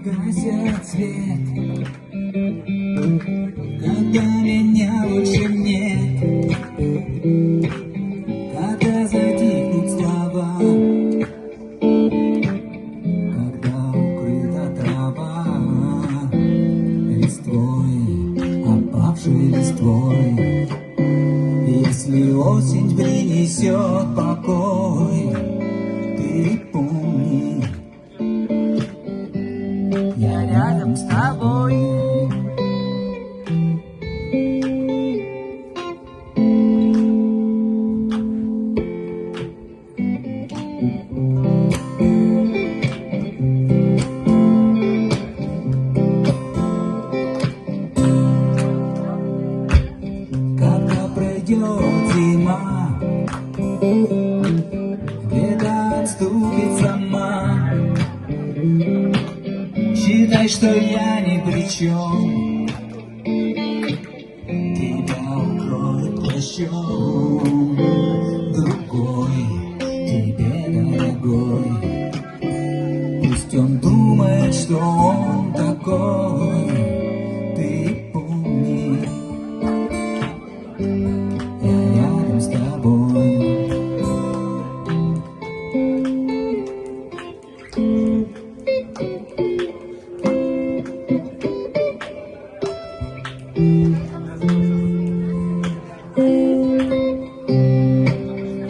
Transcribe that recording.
погасит свет, когда меня больше нет, когда затихнут слова, когда укрыта трава листвой, опавшей листвой. Если осень принесет покой, ты помни, я рядом с тобой. Когда пройдет зима, беда отступит сама. Считай, что я ни при чем, тебя укроет плащом.